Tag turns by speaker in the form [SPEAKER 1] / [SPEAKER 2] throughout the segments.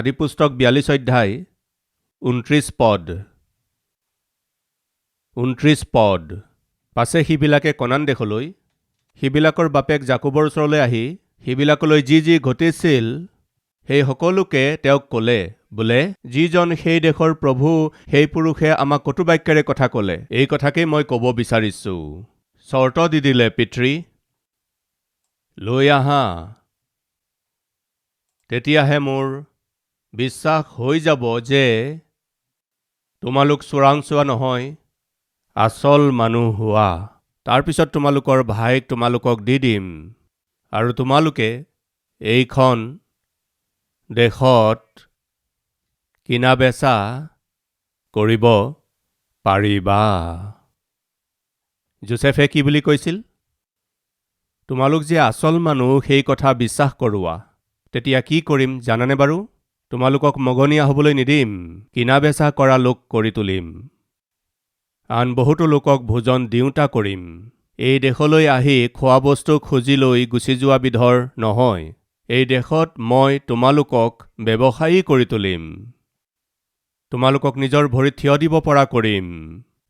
[SPEAKER 1] আদিপুস্তক 42 অধ্যায় 29 পদ। 29 পদ। পাছে সিবিলাকে কনান দেশলৈ, সিবিলাকৰ বাপেক জাকোবৰ ওচৰলৈ আহি সিবিলাকলৈ যি ঘটিছিল সেই সকলোকে তেওঁক ক'লে, বোলে যিজন সেই দেশৰ প্ৰভু সেই পুৰুষে আমাক কটু বাক্যেৰে কথা ক'লে, এই কথাকেই মই ক'ব বিচাৰিছোঁ। চৰ্ত দি দিলে, পিতৃ লৈ আহা, তেতিয়াহে মোৰ বিশ্বাস হৈ যাব যে তোমালোক চোৰাংচোৱা নহয়, আচল মানুহ হোৱা। তাৰপিছত তোমালোকৰ ভাইক তোমালোকক দি দিম, আৰু তোমালোকে এইখন দেশত কিনা বেচা কৰিব পাৰিবা। যোচেফে কি বুলি কৈছিল? তোমালোক যে আচল মানুহ সেই কথা বিশ্বাস কৰোৱা, তেতিয়া কি কৰিম জানানে বাৰু? তোমালোকক মগনীয়া হ'বলৈ নিদিম, কিনা বেচা কৰা লোক কৰি তুলিম, আন বহুতো লোকক ভোজন দিওঁতা কৰিম। এই দেশলৈ আহি খোৱা বস্তু খুজি লৈ গুচি যোৱা বিধৰ নহয়। এই দেশত মই তোমালোকক ব্যৱসায়ী কৰি তুলিম, তোমালোকক নিজৰ ভৰিত থিয় দিব পৰা কৰিম।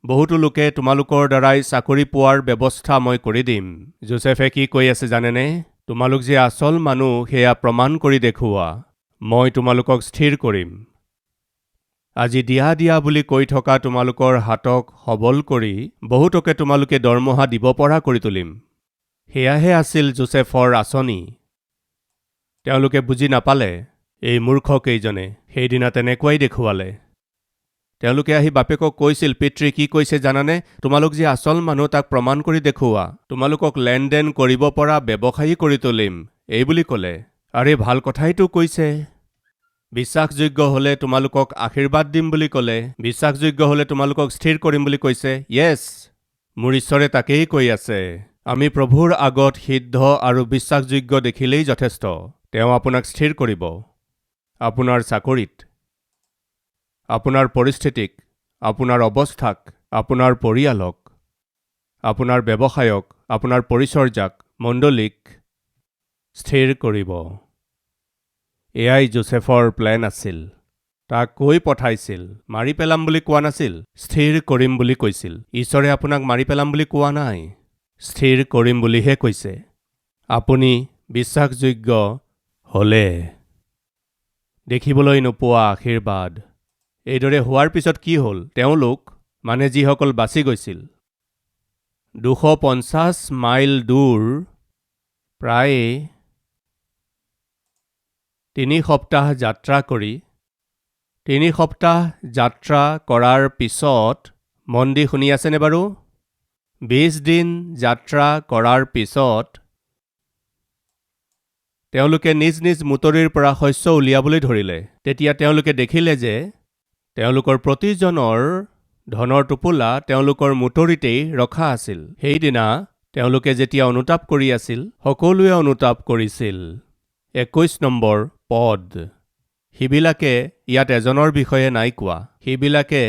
[SPEAKER 1] বহুতো লোকে তোমালোকৰ দ্বাৰাই চাকৰি পোৱাৰ ব্যৱস্থা মই কৰি দিম। যোচেফে কি কৈ আছে জানেনে? তোমালোক যে আচল মানুহ সেয়া প্ৰমাণ কৰি দেখুওৱা, মই তোমালোকক স্থিৰ কৰিম। আজি দিয়া বুলি কৈ থকা তোমালোকৰ হাতক সবল কৰি বহুতকে তোমালোকে দৰমহা দিব পৰা কৰি তুলিম। সেয়াহে আছিল যোচেফৰ আঁচনি। তেওঁলোকে বুজি নাপালে। এই মূৰ্খ কেইজনে সেইদিনা তেনেকুৱাই দেখুৱালে। তেওঁলোকে আহি বাপেকক কৈছিল, পিতৃ কি কৈছে জানানে? তোমালোক যে আচল মানুহ তাক প্ৰমাণ কৰি দেখুওৱা, তোমালোকক লেনদেন কৰিব পৰা ব্যৱসায়ী কৰি তুলিম, এই বুলি ক'লে। আৰে ভাল কথাইতো কৈছে। বিশ্বাসযোগ্য হ'লে তোমালোকক আশীৰ্বাদ দিম বুলি ক'লে, বিশ্বাসযোগ্য হ'লে তোমালোকক স্থিৰ কৰিম বুলি কৈছে। য়েছ, মোৰ ঈশ্বৰে তাকেই কৈ আছে। আমি প্ৰভুৰ আগত সিদ্ধ আৰু বিশ্বাসযোগ্য দেখিলেই যথেষ্ট। তেওঁ আপোনাক স্থিৰ কৰিব। আপোনাৰ চাকৰিত, আপোনাৰ পৰিস্থিতিক, আপোনাৰ অৱস্থাক, আপোনাৰ পৰিয়ালক, আপোনাৰ ব্যৱসায়ক, আপোনাৰ পৰিচৰ্যাক, মণ্ডলীক স্থিৰ কৰিব। এয়াই যোচেফৰ প্লেন আছিল। তাক কৈ পঠাইছিল, মাৰি পেলাম বুলি কোৱা নাছিল, স্থিৰ কৰিম বুলি কৈছিল। ঈশ্বৰে আপোনাক মাৰি পেলাম বুলি কোৱা নাই, স্থিৰ কৰিম বুলিহে কৈছে। আপুনি বিশ্বাসযোগ্য হ'লে দেখিবলৈ নোপোৱা আশীৰ্বাদ। এইদৰে হোৱাৰ পিছত কি হ'ল? তেওঁলোক মানে যিসকল বাচি গৈছিল, 250 মাইল দূৰ, প্ৰায় 3 সপ্তাহ যাত্ৰা কৰি, 3 সপ্তাহ যাত্ৰা কৰাৰ পিছত, মন দি শুনি আছেনে বাৰু? 20 দিন যাত্ৰা কৰাৰ পিছত তেওঁলোকে নিজ নিজ মুতৰিৰ পৰা শস্য উলিয়াবলৈ ধৰিলে। তেতিয়া তেওঁলোকে দেখিলে যে তেওঁলোকৰ প্ৰতিজনৰ ধনৰ টোপোলা তেওঁলোকৰ মুতৰিতেই ৰখা আছিল। সেইদিনা তেওঁলোকে যেতিয়া অনুতাপ কৰি আছিল, সকলোৱে অনুতাপ কৰিছিল। 21 নম্বৰ পদ। সিবিলাকে ইয়াত এজনৰ বিষয়ে নাই কোৱা। সিবিলাকে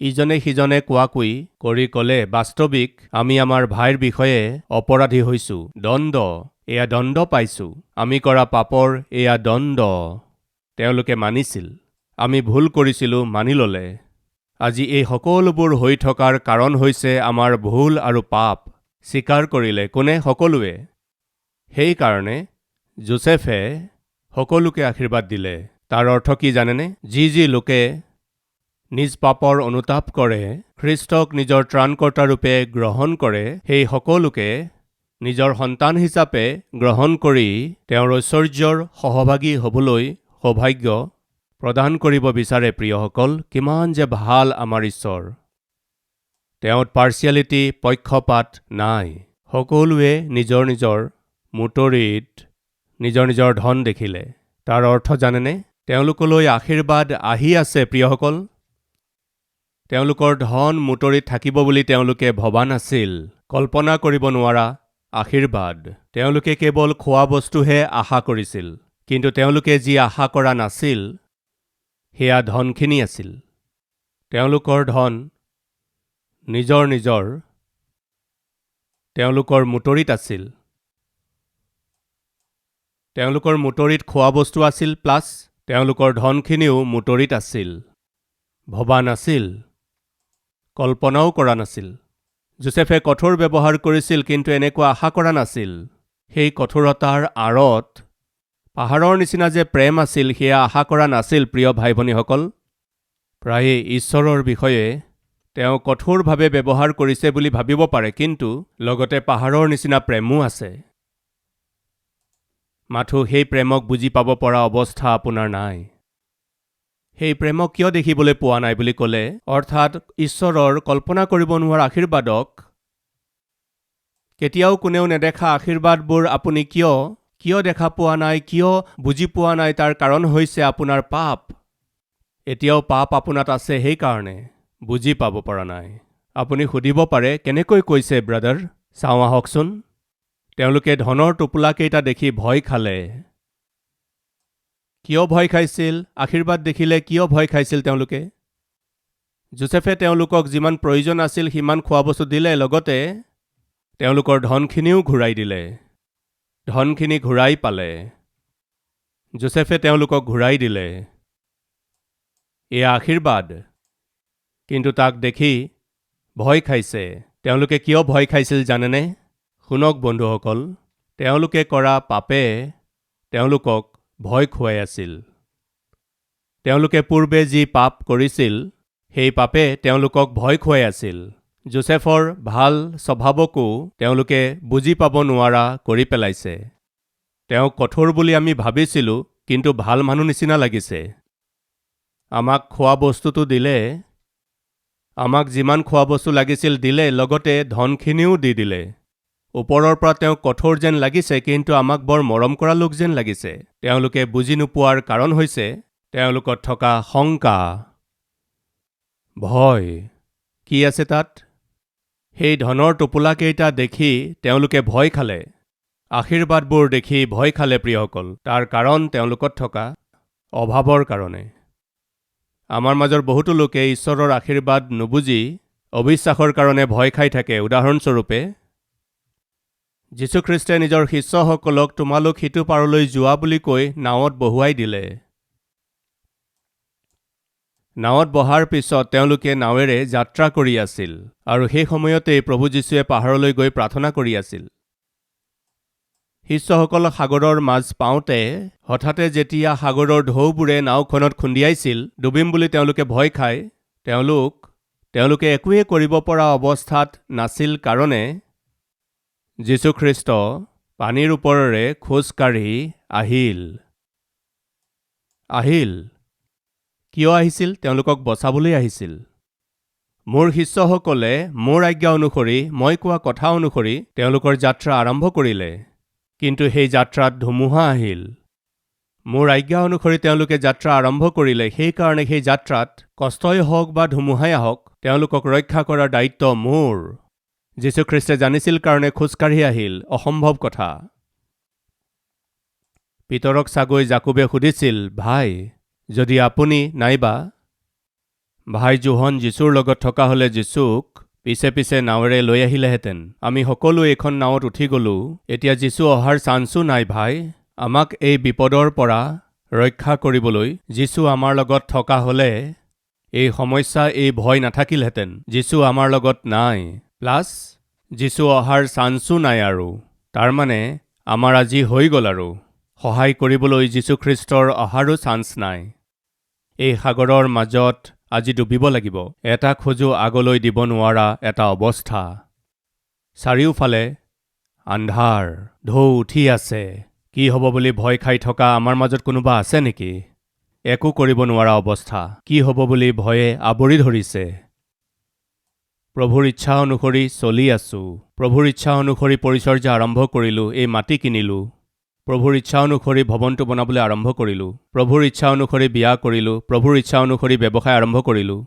[SPEAKER 1] ইজনে সিজনে কোৱাকৈ কৰি ক'লে, বাস্তৱিক আমি আমাৰ ভাইৰ বিষয়ে অপৰাধী হৈছোঁ। দণ্ড, এয়া দণ্ড পাইছোঁ। আমি কৰা পাপৰ এয়া দণ্ড। তেওঁলোকে মানিছিল। আমি ভুল কৰিছিলোঁ, মানি ল'লে। আজি এই সকলোবোৰ হৈ থকাৰ কাৰণ হৈছে আমাৰ ভুল আৰু পাপ। স্বীকাৰ কৰিলে কোনে? সকলোৱে। সেইকাৰণে যোচেফে সকলোকে আশীৰ্বাদ দিলে। তাৰ অৰ্থ কি জানেনে? যি লোকে নিজ পাপৰ অনুতাপ কৰে, খ্ৰীষ্টক নিজৰ ত্ৰাণকৰ্তা ৰূপে গ্ৰহণ কৰে, সেই সকলোকে নিজৰ সন্তান হিচাপে গ্ৰহণ কৰি তেওঁৰ ঐশ্বৰ্যৰ সহভাগী হ'বলৈ সৌভাগ্য প্ৰদান কৰিব বিচাৰে। প্ৰিয়সকল, কিমান যে ভাল আমাৰ ঈশ্বৰ। তেওঁত পাৰ্চিয়েলিটি, পক্ষপাত নাই। সকলোৱে নিজৰ নিজৰ মুতৰিত নিজৰ নিজৰ ধন দেখিলে। তাৰ অৰ্থ জানেনে? তেওঁলোকলৈ আশীৰ্বাদ আহি আছে। প্ৰিয়সকল, তেওঁলোকৰ ধন মুতৰিত থাকিব বুলি তেওঁলোকে ভবা নাছিল। কল্পনা কৰিব নোৱাৰা আশীৰ্বাদ। তেওঁলোকে কেৱল খোৱা বস্তুহে আশা কৰিছিল, কিন্তু তেওঁলোকে যি আশা কৰা নাছিল সেয়া ধনখিনি আছিল। তেওঁলোকৰ ধন নিজৰ নিজৰ তেওঁলোকৰ মুতৰিত আছিল। তেওঁলোকৰ মুতৰিত খোৱা বস্তু আছিল, প্লাছ তেওঁলোকৰ ধনখিনিও মুতৰিত আছিল। ভবা নাছিল, কল্পনাও কৰা নাছিল। যোচেফে কঠোৰ ব্যৱহাৰ কৰিছিল, কিন্তু এনেকুৱা আশা কৰা নাছিল। সেই কঠোৰতাৰ আঁৰত পাহাৰৰ নিচিনা যে প্ৰেম আছিল, সেয়া আশা কৰা নাছিল। প্ৰিয় ভাই ভনীসকল, প্ৰায়ে ঈশ্বৰৰ বিষয়ে তেওঁ কঠোৰভাৱে ব্যৱহাৰ কৰিছে বুলি ভাবিব পাৰে, কিন্তু লগতে পাহাৰৰ নিচিনা প্ৰেমো আছে। মাথো সেই প্ৰেমক বুজি পাব পৰা অৱস্থা আপোনাৰ নাই। সেই প্ৰেমক কিয় দেখিবলৈ পোৱা নাই বুলি ক'লে, অৰ্থাৎ ঈশ্বৰৰ কল্পনা কৰিব নোৱাৰা আশীৰ্বাদক, কেতিয়াও কোনেও নেদেখা আশীৰ্বাদবোৰ আপুনি কিয় দেখা পোৱা নাই, কিয় বুজি পোৱা নাই, তাৰ কাৰণ হৈছে আপোনাৰ পাপ। এতিয়াও পাপ আপোনাত আছে, সেইকাৰণে বুজি পাব পৰা নাই। আপুনি সুধিব পাৰে, কেনেকৈ কৈছে ব্ৰাদাৰ? চাওঁ আহকচোন। তেওঁলোকে ধনৰ টোপোলাকেইটা দেখি ভয় খালে। কিয় ভয় খাইছিল? আশীৰ্বাদ দেখিলে কিয় ভয় খাইছিল তেওঁলোকে? যোচেফে তেওঁলোকক যিমান প্ৰয়োজন আছিল সিমান খোৱা বস্তু দিলে, লগতে তেওঁলোকৰ ধনখিনিও ঘূৰাই দিলে। ধনখিনি ঘূৰাই পালে। যোচেফে তেওঁলোকক ঘূৰাই দিলে। এয়া আশীৰ্বাদ। কিন্তু তাক দেখি ভয় খাইছে। তেওঁলোকে কিয় ভয় খাইছিল জানেনে? শুনক বন্ধুসকল, তেওঁলোকে কৰা পাপে তেওঁলোকক ভয় খুৱাই আছিল। তেওঁলোকে পূৰ্বে যি পাপ কৰিছিল, সেই পাপে তেওঁলোকক ভয় খুৱাই আছিল। যোচেফৰ ভাল স্বভাৱকো তেওঁলোকে বুজি পাব নোৱাৰা কৰি পেলাইছে। তেওঁক কঠোৰ বুলি আমি ভাবিছিলোঁ, কিন্তু ভাল মানুহ নিচিনা লাগিছে। আমাক খোৱা বস্তুটো দিলে, আমাক যিমান খোৱা বস্তু লাগিছিল দিলে, লগতে ধনখিনিও দি দিলে। ওপৰৰ পৰা তেওঁক কঠোৰ যেন লাগিছে, কিন্তু আমাক বৰ মৰম কৰা লোক যেন লাগিছে। তেওঁলোকে বুজি নোপোৱাৰ কাৰণ হৈছে তেওঁলোকত থকা শংকা, ভয়। কি আছে তাত? সেই ধনৰ টোপোলাকেইটা দেখি তেওঁলোকে ভয় খালে। আশীৰ্বাদবোৰ দেখি ভয় খালে। প্ৰিয়সকল, তাৰ কাৰণ তেওঁলোকত থকা অভাৱৰ কাৰণে। আমাৰ মাজৰ বহুতো লোকে ঈশ্বৰৰ আশীৰ্বাদ নুবুজি অবিশ্বাসৰ কাৰণে ভয় খাই থাকে। উদাহৰণস্বৰূপে, যীশুখ্ৰীষ্টে নিজৰ শিষ্যসকলক তোমালোক সিটো পাৰলৈ যোৱা বুলি কৈ নাৱত বহুৱাই দিলে। নাৱত বহাৰ পিছত তেওঁলোকে নাৱেৰে যাত্ৰা কৰি আছিল, আৰু সেই সময়তেই প্ৰভু যীশুৱে পাহাৰলৈ গৈ প্ৰাৰ্থনা কৰি আছিল। শিষ্যসকল সাগৰৰ মাজ পাওঁতে হঠাতে যেতিয়া সাগৰৰ ঢৌবোৰে নাওখনত খুন্দিয়াইছিল, ডুবিম বুলি তেওঁলোকে ভয় খায়। তেওঁলোকে একোৱেই কৰিব পৰা অৱস্থাত নাছিল, কাৰণে যীশুখ্ৰীষ্ট পানীৰ ওপৰেৰে খোজকাঢ়ি আহিল। কিয় আহিছিল? তেওঁলোকক বচাবলৈ আহিছিল। মোৰ শিষ্যসকলে মোৰ আজ্ঞা অনুসৰি, মই কোৱা কথা অনুসৰি তেওঁলোকৰ যাত্ৰা আৰম্ভ কৰিলে, কিন্তু সেই যাত্ৰাত ধুমুহা আহিল। মোৰ আজ্ঞা অনুসৰি তেওঁলোকে যাত্ৰা আৰম্ভ কৰিলে, সেইকাৰণে সেই যাত্ৰাত কষ্টই হওক বা ধুমুহাই আহক, তেওঁলোকক ৰক্ষা কৰাৰ দায়িত্ব মোৰ। যীশুখ্ৰীষ্টে জানিছিল কাৰণে খোজকাঢ়ি আহিল। অসম্ভৱ কথা। পিতৰক চাগৈ জাকুবে সুধিছিল, ভাই, যদি আপুনি নাইবা ভাই জোহন যীশুৰ লগত থকা হ'লে যীশুক পিছে পিছে নাৱেৰে লৈ আহিলেহেঁতেন। আমি সকলো এইখন নাৱত উঠি গ'লো। এতিয়া যীশু অহাৰ চান্সো নাই। ভাই, আমাক এই বিপদৰ পৰা ৰক্ষা কৰিবলৈ যীশু আমাৰ লগত থকা হ'লে এই সমস্যা, এই ভয় নাথাকিলহেঁতেন। যীশু আমাৰ লগত নাই, প্লাছ যীশু অহাৰ চান্সো নাই। আৰু তাৰমানে আমাৰ আজি হৈ গ'ল, আৰু সহায় কৰিবলৈ যীশুখ্ৰীষ্টৰ অহাৰো চান্স নাই। এই সাগৰৰ মাজত আজি ডুবিব লাগিব। এটা খোজো আগলৈ দিব নোৱাৰা এটা অৱস্থা। চাৰিওফালে আন্ধাৰ, ঢৌ উঠি আছে। কি হ'ব বুলি ভয় খাই থকা আমাৰ মাজত কোনোবা আছে নেকি? একো কৰিব নোৱাৰা অৱস্থা। কি হ'ব বুলি ভয়ে আৱৰি ধৰিছে। প্ৰভুৰ ইচ্ছা অনুসৰি চলি আছো। প্ৰভুৰ ইচ্ছা অনুসৰি পৰিচৰ্যা আৰম্ভ কৰিলোঁ। এই মাটি কিনিলোঁ। প্ৰভুৰ ইচ্ছা অনুসৰি ভৱনটো বনাবলৈ আৰম্ভ কৰিলোঁ। প্ৰভুৰ ইচ্ছা অনুসৰি বিয়া কৰিলোঁ। প্ৰভুৰ ইচ্ছা অনুসৰি ব্যৱসায় আৰম্ভ কৰিলোঁ।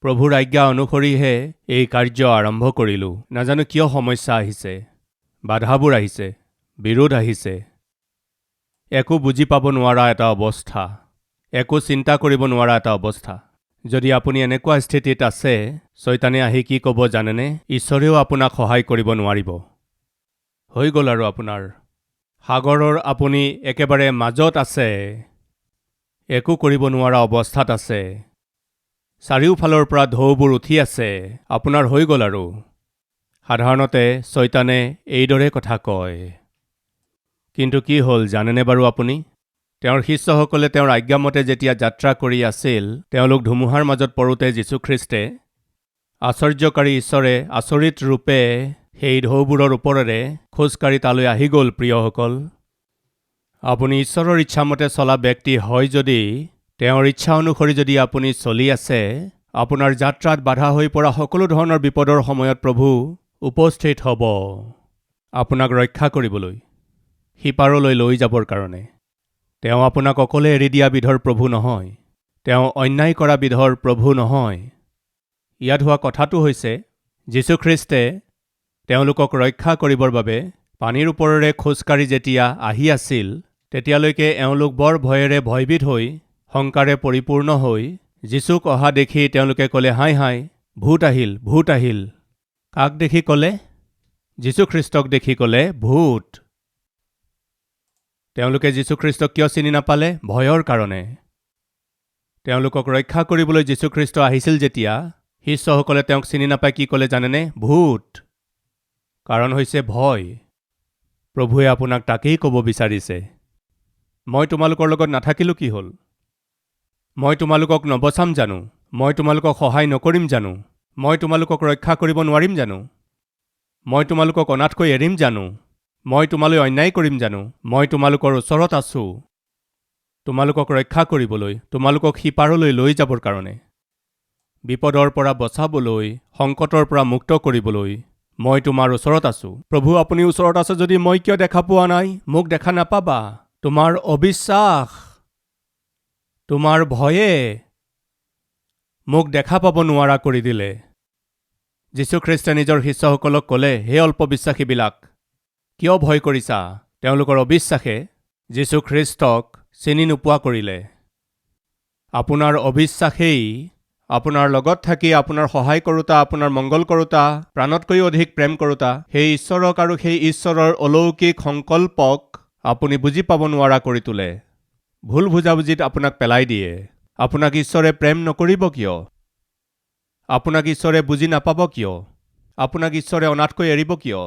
[SPEAKER 1] প্ৰভুৰ আজ্ঞা অনুসৰিহে এই কাৰ্য আৰম্ভ কৰিলোঁ। নাজানো কিয় সমস্যা আহিছে, বাধাবোৰ আহিছে, বিৰোধ আহিছে। একো বুজি পাব নোৱাৰা এটা অৱস্থা, একো চিন্তা কৰিব নোৱাৰা এটা অৱস্থা। যদি আপুনি এনেকুৱা স্থিতিত আছে, শয়তানে আহি কি ক'ব জানেনে? ঈশ্বৰেও আপোনাক সহায় কৰিব নোৱাৰিব। হৈ গ'ল আৰু আপোনাৰ সাগৰৰ আপুনি একেবাৰে মাজত আছে। একো কৰিব নোৱাৰা অৱস্থাত আছে। চাৰিওফালৰ পৰা ঢৌবোৰ উঠি আছে, আপোনাৰ হৈ গ'ল আৰু। সাধাৰণতে শয়তানে এইদৰে কথা কয়। কিন্তু কি হ'ল জানেনে বাৰু আপুনি? তেওঁৰ শিষ্যসকলে তেওঁৰ আজ্ঞামতে যেতিয়া যাত্ৰা কৰি আছিল, তেওঁলোক ধুমুহাৰ মাজত পৰোঁতে যীশুখ্ৰীষ্টে আশ্চৰ্যকাৰী ঈশ্বৰে আচৰিত ৰূপে সেই ঢৌবোৰৰ ওপৰেৰে খোজকাঢ়ি তালৈ আহি গ'ল। প্ৰিয়সকল, আপুনি ঈশ্বৰৰ ইচ্ছামতে চলা ব্যক্তি হয় যদি, তেওঁৰ ইচ্ছা অনুসৰি যদি আপুনি চলি আছে, আপোনাৰ যাত্ৰাত বাধা হৈ পৰা সকলো ধৰণৰ বিপদৰ সময়ত প্ৰভু উপস্থিত হ'ব আপোনাক ৰক্ষা কৰিবলৈ, সিপাৰলৈ লৈ যাবৰ কাৰণে। তেওঁ আপোনাক অকলে এৰি দিয়া বিধৰ প্ৰভু নহয়। তেওঁ অন্যায় কৰা বিধৰ প্ৰভু নহয়। ইয়াত হোৱা কথাটো হৈছে, যীশুখ্ৰীষ্টে তেওঁলোকক ৰক্ষা কৰিবৰ বাবে পানীৰ ওপৰেৰে খোজকাঢ়ি যেতিয়া আহি আছিল, তেতিয়ালৈকে এওঁলোক বৰ ভয়েৰে ভয়বিধ হৈ, শংকাৰে পৰিপূৰ্ণ হৈ যীশুক অহা দেখি তেওঁলোকে ক'লে, হাই হাই, ভূত আহিল, ভূত আহিল। কাক দেখি ক'লে? যীশুখ্ৰীষ্টক দেখি ক'লে ভূত। তেওঁলোকে যীশুখ্ৰীষ্টক কিয় চিনি নাপালে? ভয়ৰ কাৰণে। তেওঁলোকক ৰক্ষা কৰিবলৈ যীশুখ্ৰীষ্ট আহিছিল যেতিয়া, শিষ্যসকলে তেওঁক চিনি নাপাই কি ক'লে জানেনে? ভূত। কাৰণ হৈছে ভয়। প্ৰভুৱে আপোনাক তাকেই ক'ব বিচাৰিছে। মই তোমালোকৰ লগত নাথাকিলোঁ কি হ'ল? মই তোমালোকক নবচাম জানো? মই তোমালোকক সহায় নকৰিম জানো? মই তোমালোকক ৰক্ষা কৰিব নোৱাৰিম জানো? মই তোমালোকক অনাথকৈ এৰিম জানো? মই তোমালৈ অন্যায় কৰিম জানো? মই তোমালোকৰ ওচৰত আছোঁ তোমালোকক ৰক্ষা কৰিবলৈ, তোমালোকক সিপাৰলৈ লৈ যাবৰ কাৰণে, বিপদৰ পৰা বচাবলৈ, সংকটৰ পৰা মুক্ত কৰিবলৈ। মই তোমাৰ ওচৰত আছোঁ। প্ৰভু, আপুনি ওচৰত আছে যদি মই কিয় দেখা পোৱা নাই? মোক দেখা নাপাবা। তোমাৰ অবিশ্বাস, তোমাৰ ভয়ে মোক দেখা পাব নোৱাৰা কৰি দিলে। যীশুখ্ৰীষ্টে নিজৰ শিষ্যসকলক ক'লে, হে অল্পবিশ্বাসীবিলাক, কিয় ভয় কৰিছা? তেওঁলোকৰ অবিশ্বাসে যীশুখ্ৰীষ্টক চিনি নোপোৱা কৰিলে। আপোনাৰ অবিশ্বাসেই আপোনাৰ লগত থাকি আপোনাৰ সহায় কৰোঁতা, আপোনাৰ মংগল কৰোঁতা, প্ৰাণতকৈও অধিক প্ৰেম কৰোঁতা সেই ঈশ্বৰক আৰু সেই ঈশ্বৰৰ অলৌকিক সংকল্পক আপুনি বুজি পাব নোৱাৰা কৰি তোলে। ভুল বুজাবুজিত আপোনাক পেলাই দিয়ে। আপোনাক ঈশ্বৰে প্ৰেম নকৰিব কিয়? আপোনাক ঈশ্বৰে বুজি নাপাব কিয়? আপোনাক ঈশ্বৰে অনাথকৈ এৰিব কিয়?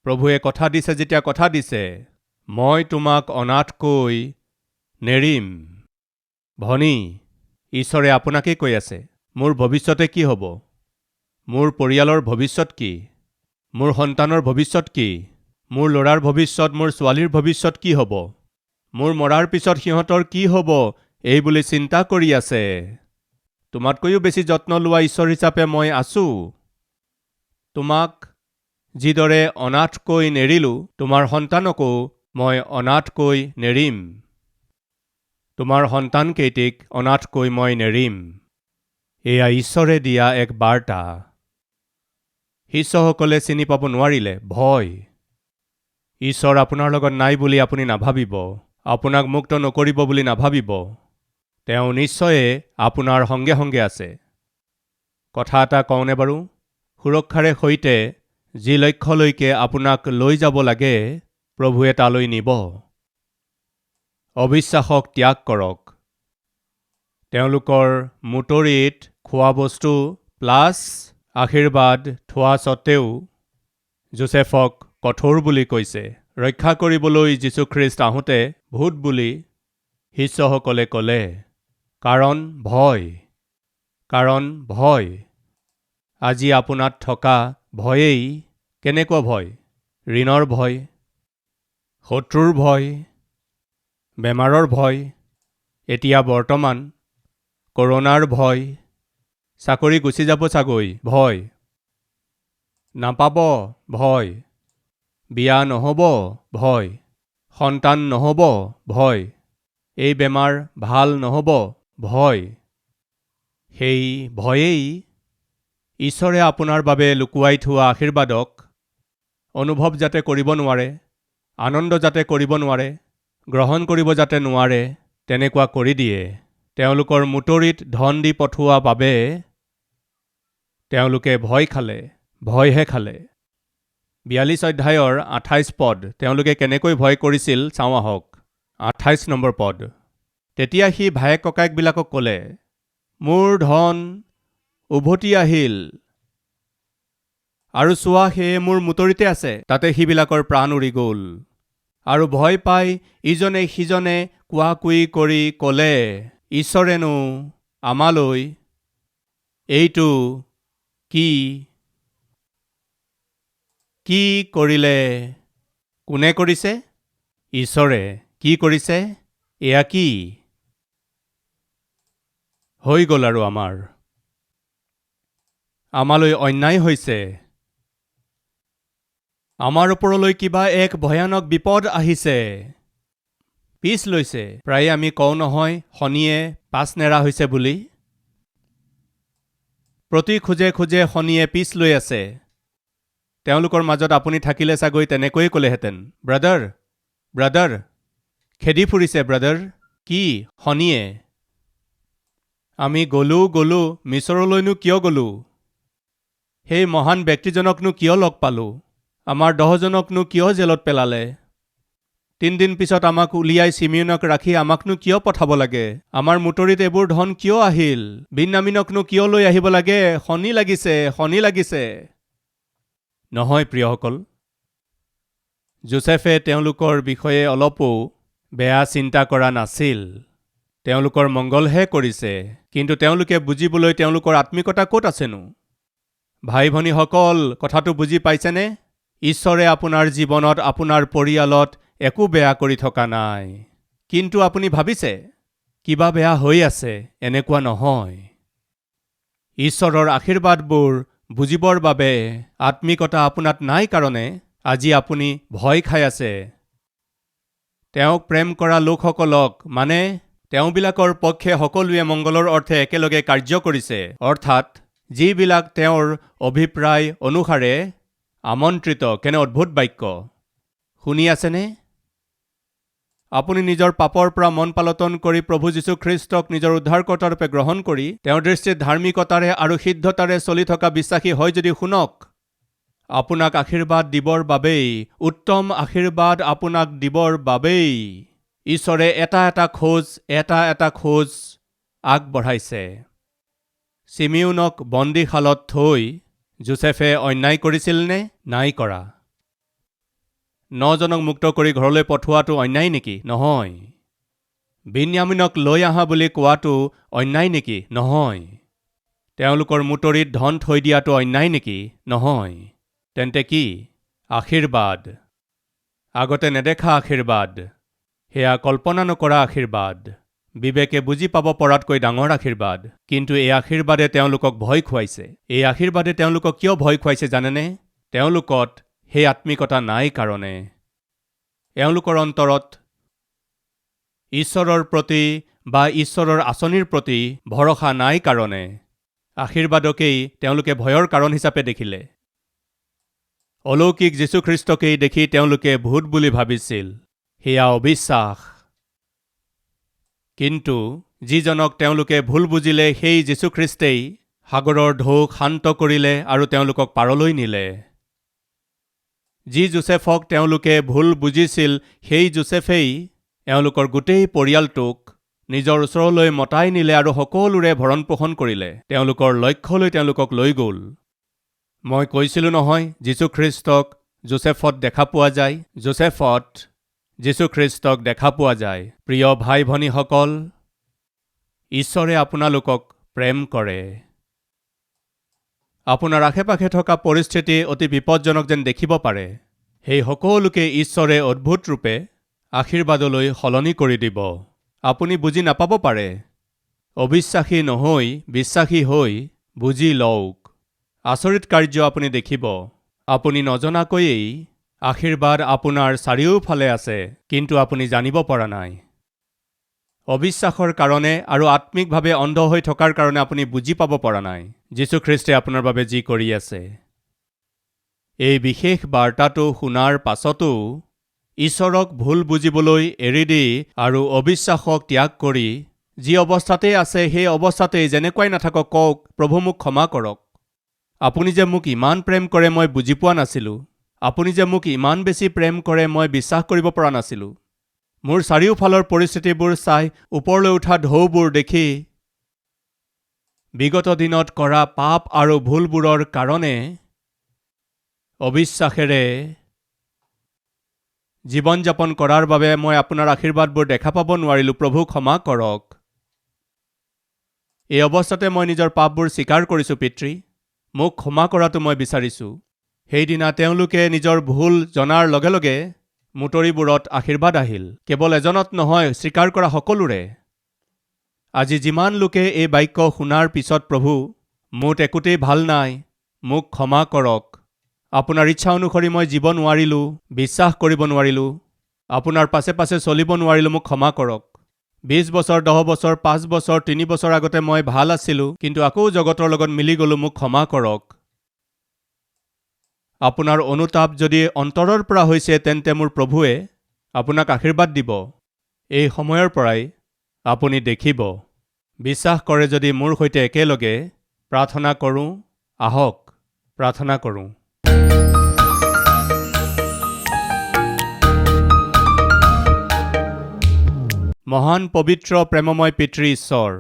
[SPEAKER 1] প্ৰভুৱে কথা দিছে যেতিয়া কথা দিছে, মই তোমাক অনাথকৈ নেৰিম। ভনী, ঈশ্বৰে আপোনাকেই কৈ আছে, মোৰ ভৱিষ্যতে কি হ'ব? মোৰ পৰিয়ালৰ ভৱিষ্যত কি? মোৰ সন্তানৰ ভৱিষ্যত কি? মোৰ ল'ৰাৰ ভৱিষ্যত, মোৰ ছোৱালীৰ ভৱিষ্যত কি হ'ব? মোৰ মৰাৰ পিছত সিহঁতৰ কি হ'ব? এই বুলি চিন্তা কৰি আছে। তোমাতকৈও বেছি যত্ন লোৱা ঈশ্বৰ হিচাপে মই আছোঁ। তোমাক যিদৰে অনাথকৈ নেৰিলোঁ, তোমাৰ সন্তানকো মই অনাথকৈ নেৰিম। তোমাৰ সন্তানকেইটিক অনাথকৈ মই নেৰিম। এয়া ঈশ্বৰে দিয়া এক বাৰ্তা। শিষ্যসকলে চিনি পাব নোৱাৰিলে। ভয়। ঈশ্বৰ আপোনাৰ লগত নাই বুলি আপুনি নাভাবিব। আপোনাক মুক্ত নকৰিব বুলি নাভাবিব। তেওঁ নিশ্চয়ে আপোনাৰ সংগে সংগে আছে। কথা এটা কওঁনে বাৰু? সুৰক্ষাৰে সৈতে যি লক্ষ্যলৈকে আপোনাক লৈ যাব লাগে, প্ৰভুৱে তালৈ নিব। অবিশ্বাসক ত্যাগ কৰক। তেওঁলোকৰ মুতৰিত খোৱা বস্তু প্লাছ আশীৰ্বাদ থোৱা স্বত্তেও যোচেফক কঠোৰ বুলি কৈছে। ৰক্ষা কৰিবলৈ যীশুখ্ৰীষ্ট আহোঁতে ভূত বুলি শিষ্যসকলে ক'লে। কাৰণ ভয়। কাৰণ ভয়। আজি আপোনাত থকা ভয়েই কেনেকুৱা ভয়? ঋণৰ ভয়, শত্ৰুৰ ভয়, বেমাৰৰ ভয়, এতিয়া বৰ্তমান কৰোনাৰ ভয়, চাকৰি গুচি যাব চাগৈ ভয়, নাপাব ভয়, বিয়া নহ'ব ভয়, সন্তান নহ'ব ভয়, এই বেমাৰ ভাল নহ'ব ভয়। সেই ভয়েই ঈশ্বৰে আপোনাৰ বাবে লুকুৱাই থোৱা আশীৰ্বাদক অনুভৱ যাতে কৰিব নোৱাৰে, আনন্দ যাতে কৰিব নোৱাৰে, গ্ৰহণ কৰিব যাতে নোৱাৰে, তেনেকুৱা কৰি দিয়ে। তেওঁলোকৰ মুতৰিত ধন দি পঠোৱা বাবে তেওঁলোকে ভয় খালে, ভয়হে খালে। 42 অধ্যায়ৰ 28 পদ তেওঁলোকে কেনেকৈ ভয় কৰিছিল চাওঁ আহক। 28 নম্বৰ পদ। তেতিয়া সি ভায়েক ককায়েকবিলাকক ক'লে, মোৰ ধন উভতি আহিল, আৰু চোৱা সেয়ে মোৰ মুতৰিতে আছে। তাতে সিবিলাকৰ প্ৰাণ উৰি গ'ল। আৰু ভয় পাই ইজনে সিজনে কোৱাকুই কৰি ক'লে, ঈশ্বৰেনো আমালৈ এইটো কি কি কৰিলে? কোনে কৰিছে? ঈশ্বৰে। কি কৰিছে? এয়া কি হৈ গ'ল? আৰু আমালৈ অন্যায় হৈছে। আমাৰ ওপৰলৈ কিবা এক ভয়ানক বিপদ আহিছে। পিছ লৈছে। প্ৰায়ে আমি কওঁ নহয়, শনিয়ে পাছ নেৰা হৈছে বুলি। প্ৰতি খোজে খোজে শনিয়ে পিছ লৈ আছে। তেওঁলোকৰ মাজত আপুনি থাকিলে চাগৈ তেনেকৈয়ে ক'লেহেঁতেন, ব্ৰাদাৰ, খেদি ফুৰিছে ব্ৰাদাৰ। কি? শনিয়ে। আমি গ'লো মিছৰলৈনো কিয় গ'লো? সেই মহান ব্যক্তিজনকনো কিয় লগ পালোঁ? আমাৰ 10জনকনো কিয় জেলত পেলালে? 3 দিন পিছত আমাক উলিয়াই চিমিয়নক ৰাখি আমাকনো কিয় পঠাব লাগে? আমাৰ মুতৰিত এইবোৰ ধন কিয় আহিল? বিন্যামিনকনো কিয় লৈ আহিব লাগে? শনি লাগিছে। নহয় প্ৰিয়সকল, যোছেফে তেওঁলোকৰ বিষয়ে অলপো বেয়া চিন্তা কৰা নাছিল। তেওঁলোকৰ মংগলহে কৰিছে। কিন্তু তেওঁলোকে বুজিবলৈ তেওঁলোকৰ আত্মিকতা ক'ত আছেনো? ভাই ভনীসকল, কথাটো বুজি পাইছেনে? ঈশ্বৰে আপোনাৰ জীৱনত, আপোনাৰ পৰিয়ালত একো বেয়া কৰি থকা নাই। কিন্তু আপুনি ভাবিছে কিবা বেয়া হৈ আছে। এনেকুৱা নহয়। ঈশ্বৰৰ আশীৰ্বাদবোৰ বুজিবৰ বাবে আত্মিকতা আপোনাত নাই কাৰণে আজি আপুনি ভয় খাই আছে। তেওঁক প্ৰেম কৰা লোকসকলক, মানে তেওঁবিলাকৰ পক্ষে সকলোৱে মংগলৰ অৰ্থে একেলগে কাৰ্য কৰিছে, অৰ্থাৎ যিবিলাক তেওঁৰ অভিপ্ৰায় অনুসাৰে আমন্ত্ৰিত। কেনে অদ্ভুত বাক্য! শুনি আছেনে? আপুনি নিজৰ পাপৰ পৰা মন পালটন কৰি প্ৰভু যীশুখ্ৰীষ্টক নিজৰ উদ্ধাৰকৰ্তা ৰূপে গ্ৰহণ কৰি তেওঁৰ দৃষ্টিত ধাৰ্মিকতাৰে আৰু সিদ্ধতাৰে চলি থকা বিশ্বাসী হয় যদি শুনক, আপোনাক আশীৰ্বাদ দিবৰ বাবেই, উত্তম আশীৰ্বাদ আপোনাক দিবৰ বাবেই ঈশ্বৰে এটা এটা খোজ আগবঢ়াইছে। চিমিয়নক বন্দীশালত থৈ যোছেফে অন্যায় কৰিছিলনে? নাই কৰা। 9জনক মুক্ত কৰি ঘৰলৈ পঠোৱাটো অন্যায় নেকি? নহয়। বিন্যামিনক লৈ আহা বুলি কোৱাটো অন্যায় নেকি? নহয়। তেওঁলোকৰ মুতৰিত ধন থৈ দিয়াটো অন্যায় নেকি? নহয়। তেন্তে কি? আশীৰ্বাদ। আগতে নেদেখা আশীৰ্বাদ। সেয়া কল্পনা নকৰা আশীৰ্বাদ। বিবেকে বুজি পাব পৰাতকৈ ডাঙৰ আশীৰ্বাদ। কিন্তু এই আশীৰ্বাদে তেওঁলোকক ভয় খুৱাইছে। এই আশীৰ্বাদে তেওঁলোকক কিয় ভয় খুৱাইছে জানেনে? তেওঁলোকত সেই আত্মিকতা নাই কাৰণে। এওঁলোকৰ অন্তৰত ঈশ্বৰৰ প্ৰতি বা ঈশ্বৰৰ আঁচনিৰ প্ৰতি ভৰসা নাই কাৰণে আশীৰ্বাদকেই তেওঁলোকে ভয়ৰ কাৰণ হিচাপে দেখিলে। অলৌকিক যীশুখ্ৰীষ্টকেই দেখি তেওঁলোকে ভূত বুলি ভাবিছিল। সেয়া অবিশ্বাস। কিন্তু যিজনক তেওঁলোকে ভুল বুজিলে সেই যীশুখ্ৰীষ্টেই সাগৰৰ ঢৌ শান্ত কৰিলে আৰু তেওঁলোকক পাৰলৈ নিলে। যি যোছেফক তেওঁলোকে ভুল বুজিছিল সেই যোছেফেই এওঁলোকৰ গোটেই পৰিয়ালটোক নিজৰ ওচৰলৈ মতাই নিলে আৰু সকলোৰে ভৰণ পোষণ কৰিলে। তেওঁলোকৰ লক্ষ্যলৈ তেওঁলোকক লৈ গ'ল। মই কৈছিলোঁ নহয়, যীশুখ্ৰীষ্টক যোছেফত দেখা পোৱা যায়। যোছেফত যীশুখ্ৰীষ্টক দেখা পোৱা যায়। প্ৰিয় ভাই ভনীসকল, ঈশ্বৰে আপোনালোকক প্ৰেম কৰে। আপোনাৰ আশে পাশে থকা পৰিস্থিতি অতি বিপদজনক যেন দেখিব পাৰে। সেই সকলোকে ঈশ্বৰে অদ্ভুত ৰূপে আশীৰ্বাদলৈ সলনি কৰি দিব। আপুনি বুজি নাপাব পাৰে। অবিশ্বাসী নহৈ বিশ্বাসী হৈ বুজি লওক। আচৰিত কাৰ্য আপুনি দেখিব। আপুনি নজনাকৈয়েই আশীৰ্বাদ আপোনাৰ চাৰিওফালে আছে, কিন্তু আপুনি জানিব পৰা নাই। অবিশ্বাসৰ কাৰণে আৰু আত্মিকভাৱে অন্ধ হৈ থকাৰ কাৰণে আপুনি বুজি পাব পৰা নাই যীশুখ্ৰীষ্টে আপোনাৰ বাবে যি কৰি আছে। এই বিশেষ বাৰ্তাটো শুনাৰ পাছতো ঈশ্বৰক ভুল বুজিবলৈ এৰি দি আৰু অবিশ্বাসক ত্যাগ কৰি যি অৱস্থাতেই আছে সেই অৱস্থাতেই যেনেকুৱাই নাথাকক কওক, প্ৰভু মোক ক্ষমা কৰক। আপুনি যে মোক ইমান প্ৰেম কৰে মই বুজি পোৱা নাছিলোঁ। আপুনি যে মোক ইমান বেছি প্ৰেম কৰে মই বিশ্বাস কৰিব পৰা নাছিলোঁ। মোৰ চাৰিওফালৰ পৰিস্থিতিবোৰ চাই ওপৰলৈ উঠা ঢৌবোৰ দেখি বিগত দিনত কৰা পাপ আৰু ভুলবোৰৰ কাৰণে অবিশ্বাসেৰে জীৱন যাপন কৰাৰ বাবে মই আপোনাৰ আশীৰ্বাদবোৰ দেখা পাব নোৱাৰিলোঁ। প্ৰভু ক্ষমা কৰক। এই অৱস্থাতে মই নিজৰ পাপবোৰ স্বীকাৰ কৰিছোঁ। পিতৃ, মোক ক্ষমা কৰাটো মই বিচাৰিছোঁ। সেইদিনা তেওঁলোকে নিজৰ ভুল জনাৰ লগে লগে মুতৰিবোৰত আশীৰ্বাদ আহিল। কেৱল এজনত নহয়, স্বীকাৰ কৰা সকলোৰে। আজি যিমান লোকে এই বাক্য শুনাৰ পিছত প্ৰভু, মোত একোতেই ভাল নাই, মোক ক্ষমা কৰক। আপোনাৰ ইচ্ছা অনুসৰি মই জীৱ নোৱাৰিলোঁ, বিশ্বাস কৰিব নোৱাৰিলোঁ, আপোনাৰ পাছে পাছে চলিব নোৱাৰিলোঁ, মোক ক্ষমা কৰক। 20 বছৰ, 10 বছৰ, 5 বছৰ, 3 বছৰ আগতে মই ভাল আছিলোঁ, কিন্তু আকৌ জগতৰ লগত মিলি গ'লোঁ, মোক ক্ষমা কৰক। আপোনাৰ অনুতাপ যদি অন্তৰৰ পৰা হৈছে, তেন্তে মোৰ প্ৰভুৱে আপোনাক আশীৰ্বাদ দিব। এই সময়ৰ পৰাই আপুনি দেখিব। বিশ্বাস কৰে যদি মোৰ সৈতে একেলগে প্ৰাৰ্থনা কৰোঁ। আহক প্ৰাৰ্থনা কৰোঁ। মহান পবিত্ৰ প্ৰেমময় পিতৃ ঈশ্বৰ,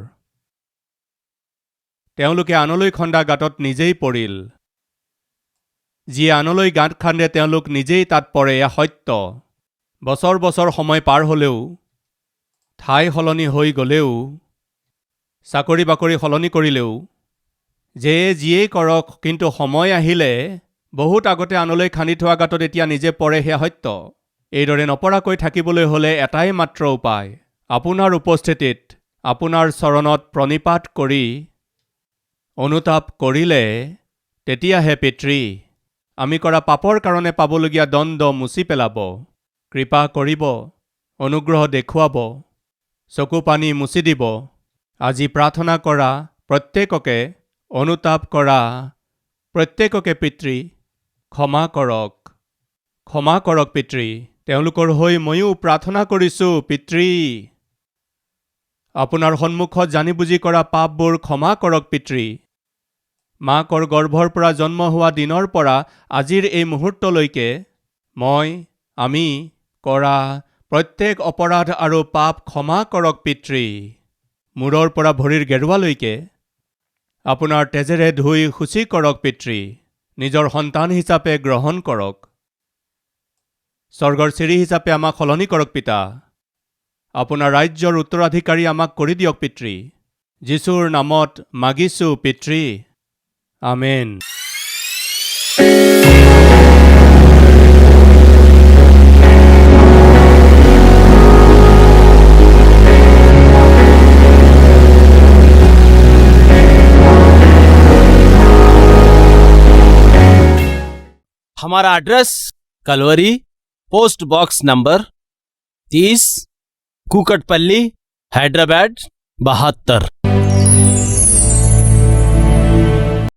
[SPEAKER 1] তেওঁলোকে আনলৈ খন্দা গাঁতত নিজেই পৰিল। যিয়ে আনলৈ গাঁত খান্দে তেওঁলোক নিজেই তাত পৰে, এয়া সত্য। বছৰ বছৰ সময় পাৰ হ'লেও, ঠাই সলনি হৈ গ'লেও, চাকৰি বাকৰি সলনি কৰিলেও, যিয়েই কৰক, কিন্তু সময় আহিলে বহুত আগতে আনলৈ খান্দি থোৱা গাঁতত এতিয়া নিজে পৰে, সেয়া সত্য। এইদৰে নপৰাকৈ থাকিবলৈ হ'লে এটাই মাত্ৰ উপায়, আপোনাৰ উপস্থিতিত আপোনাৰ চৰণত প্ৰণিপাত কৰি অনুতাপ কৰিলে তেতিয়াহে পিতৃ আমি কৰা পাপৰ কাৰণে পাবলগীয়া দণ্ড মুচি পেলাব, কৃপা কৰিব, অনুগ্ৰহ দেখুৱাব, চকু পানী মুচি দিব। আজি প্ৰাৰ্থনা কৰা প্ৰত্যেককে, অনুতাপ কৰা প্ৰত্যেককে পিতৃ ক্ষমা কৰক। ক্ষমা কৰক পিতৃ। তেওঁলোকৰ হৈ ময়ো প্ৰাৰ্থনা কৰিছোঁ পিতৃ। আপোনাৰ সন্মুখত জানি বুজি কৰা পাপবোৰ ক্ষমা কৰক পিতৃ। মাকৰ গৰ্ভৰ পৰা জন্ম হোৱা দিনৰ পৰা আজিৰ এই মুহূৰ্তলৈকে আমি কৰা প্ৰত্যেক অপৰাধ আৰু পাপ ক্ষমা কৰক পিতৃ। মূৰৰ পৰা ভৰিৰ গেৰুৱালৈকে আপোনাৰ তেজেৰে ধুই শুচি কৰক পিতৃ। নিজৰ সন্তান হিচাপে গ্ৰহণ কৰক। স্বৰ্গৰ চিৰি হিচাপে আমাক সলনি কৰক পিতা। আপোনাৰ ৰাজ্যৰ উত্তৰাধিকাৰী আমাক কৰি দিয়ক পিতৃ। যীশুৰ নামত মাগিছোঁ পিতৃ। আমেন।
[SPEAKER 2] हमारा address Calvary, post box number 30, Kukatpally, Hyderabad 72।